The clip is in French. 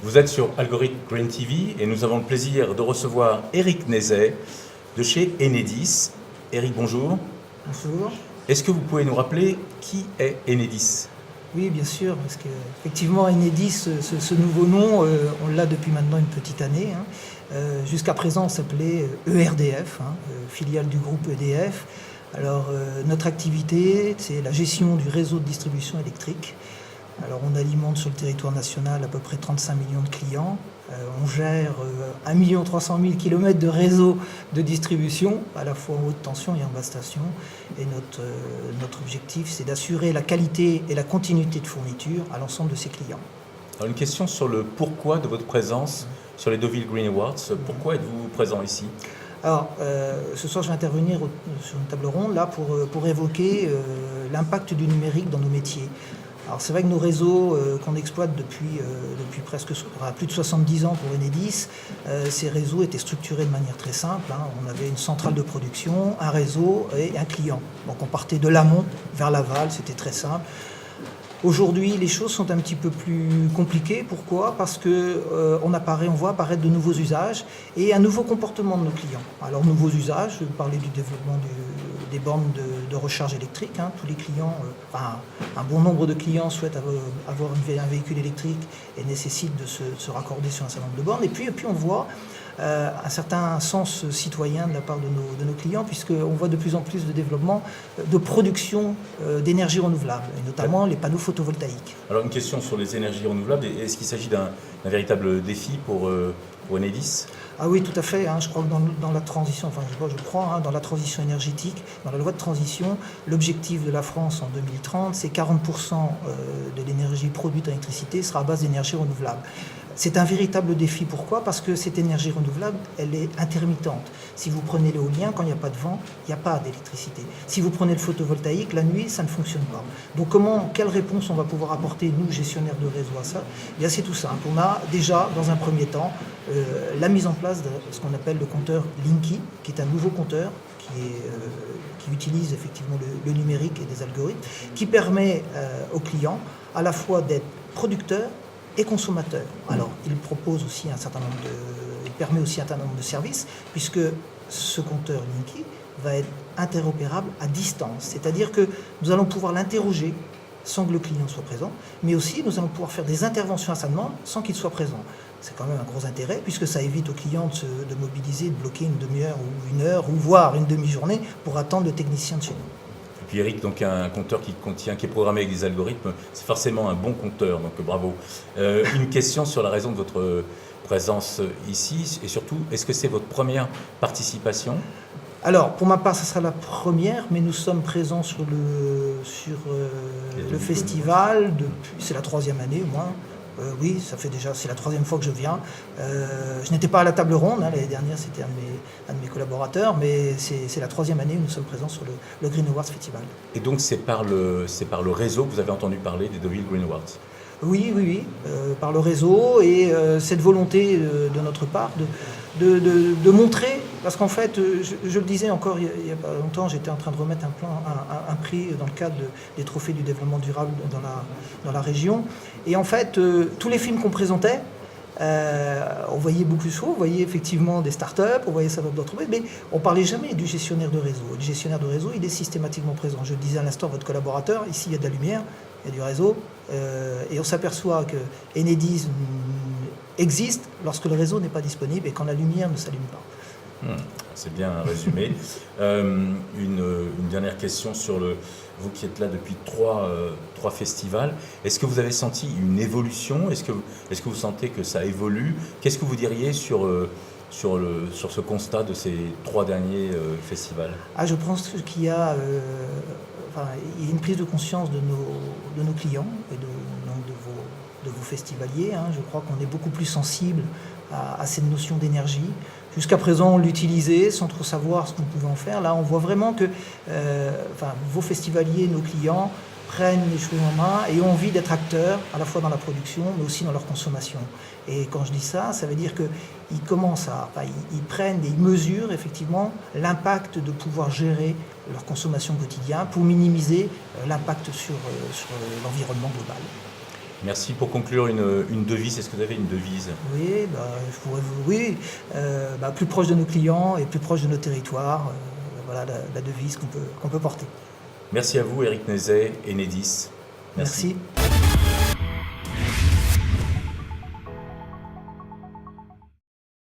Vous êtes sur Algorithme Green TV et nous avons le plaisir de recevoir Eric Nézet de chez Enedis. Eric, bonjour. Bonjour. Est-ce que vous pouvez nous rappeler qui est Enedis ? Oui, bien sûr, parce qu'effectivement, Enedis, ce nouveau nom, on l'a depuis maintenant une petite année. Jusqu'à présent, on s'appelait ERDF, filiale du groupe EDF. Alors, notre activité, c'est la gestion du réseau de distribution électrique. Alors, on alimente sur le territoire national à peu près 35 millions de clients. On gère 1 300 000 km de réseau de distribution, à la fois en haute tension et en basse tension. Et notre objectif, c'est d'assurer la qualité et la continuité de fourniture à l'ensemble de ces clients. Alors, une question sur le pourquoi de votre présence sur les Deauville Green Awards. Pourquoi êtes-vous présent ici ? Alors, ce soir, je vais intervenir sur une table ronde là, pour évoquer l'impact du numérique dans nos métiers. Alors c'est vrai que nos réseaux qu'on exploite depuis presque plus de 70 ans pour Enedis, ces réseaux étaient structurés de manière très simple. On avait une centrale de production, un réseau et un client. Donc on partait de l'amont vers l'aval, c'était très simple. Aujourd'hui, les choses sont un petit peu plus compliquées. Pourquoi ? Parce que on voit apparaître de nouveaux usages et un nouveau comportement de nos clients. Alors, nouveaux usages, je parlais du développement des bornes de recharge électrique. Tous les clients, un bon nombre de clients souhaitent avoir un véhicule électrique et nécessitent de se raccorder sur un certain nombre de bornes. Et puis on voit un certain sens citoyen de la part de nos clients, puisqu'on voit de plus en plus de développement de production d'énergie renouvelable, et notamment les panneaux photovoltaïques. Alors une question sur les énergies renouvelables, est-ce qu'il s'agit d'un véritable défi pour Enedis ? Ah oui, tout à fait. Je crois que dans la transition, dans la transition énergétique, dans la loi de transition, l'objectif de la France en 2030, c'est 40% de l'énergie produite en électricité sera à base d'énergie renouvelable. C'est un véritable défi. Pourquoi ? Parce que cette énergie renouvelable, elle est intermittente. Si vous prenez l'éolien, quand il n'y a pas de vent, il n'y a pas d'électricité. Si vous prenez le photovoltaïque, la nuit, ça ne fonctionne pas. Donc quelle réponse on va pouvoir apporter, nous, gestionnaires de réseau, à ça ? Eh bien, c'est tout simple. On a déjà, dans un premier temps, la mise en place de ce qu'on appelle le compteur Linky, qui est un nouveau compteur qui utilise effectivement le numérique et des algorithmes, qui permet aux clients à la fois d'être producteurs et consommateurs. Alors, il permet aussi un certain nombre de services, puisque ce compteur Linky va être interopérable à distance. C'est-à-dire que nous allons pouvoir l'interroger sans que le client soit présent, mais aussi nous allons pouvoir faire des interventions à sa demande sans qu'il soit présent. C'est quand même un gros intérêt, puisque ça évite aux clients de mobiliser, de bloquer une demi-heure ou une heure, ou voire une demi-journée pour attendre le technicien de chez nous. Et puis Eric, donc un compteur qui est programmé avec des algorithmes, c'est forcément un bon compteur, donc bravo. Une question sur la raison de votre présence ici, et surtout, est-ce que c'est votre première participation ? Alors, pour ma part, ce sera la première, mais nous sommes présents sur le festival c'est la 3e année au moins. Oui, c'est la 3e fois que je viens. Je n'étais pas à la table ronde, l'année dernière c'était un de mes collaborateurs, mais c'est la 3e année où nous sommes présents sur le Green Awards Festival. Et donc c'est par le réseau que vous avez entendu parler des Deauville Green Awards ? Oui, par le réseau et cette volonté de notre part de montrer, parce qu'en fait, je le disais encore il n'y a pas longtemps, j'étais en train de remettre un prix dans le cadre des trophées du développement durable dans la région. Et en fait, tous les films qu'on présentait, on voyait beaucoup de choses, on voyait effectivement des startups, on voyait ça dans d'autres domaines, mais on ne parlait jamais du gestionnaire de réseau. Le gestionnaire de réseau, il est systématiquement présent. Je le disais à l'instant, votre collaborateur, ici il y a de la lumière, il y a du réseau, et on s'aperçoit que Enedis existe lorsque le réseau n'est pas disponible et quand la lumière ne s'allume pas. C'est bien résumé. Une dernière question sur vous qui êtes là depuis trois festivals. Est-ce que vous avez senti une évolution ? Est-ce que vous sentez que ça évolue ? Qu'est-ce que vous diriez sur ce constat de ces 3 derniers festivals ? Je pense qu'il y a une prise de conscience de nos clients et de vos festivaliers. Je crois qu'on est beaucoup plus sensible à cette notion d'énergie. Jusqu'à présent, on l'utilisait sans trop savoir ce qu'on pouvait en faire. Là, on voit vraiment que vos festivaliers, nos clients, prennent les choses en main et ont envie d'être acteurs, à la fois dans la production, mais aussi dans leur consommation. Et quand je dis ça, ça veut dire qu'ils ils prennent et ils mesurent effectivement l'impact de pouvoir gérer leur consommation quotidienne pour minimiser l'impact sur l'environnement global. Merci. Pour conclure, une devise. Est-ce que vous avez une devise? Oui, je pourrais plus proche de nos clients et plus proche de nos territoires. Voilà la devise qu'on peut porter. Merci à vous, Éric Nezet, Enedis. Merci.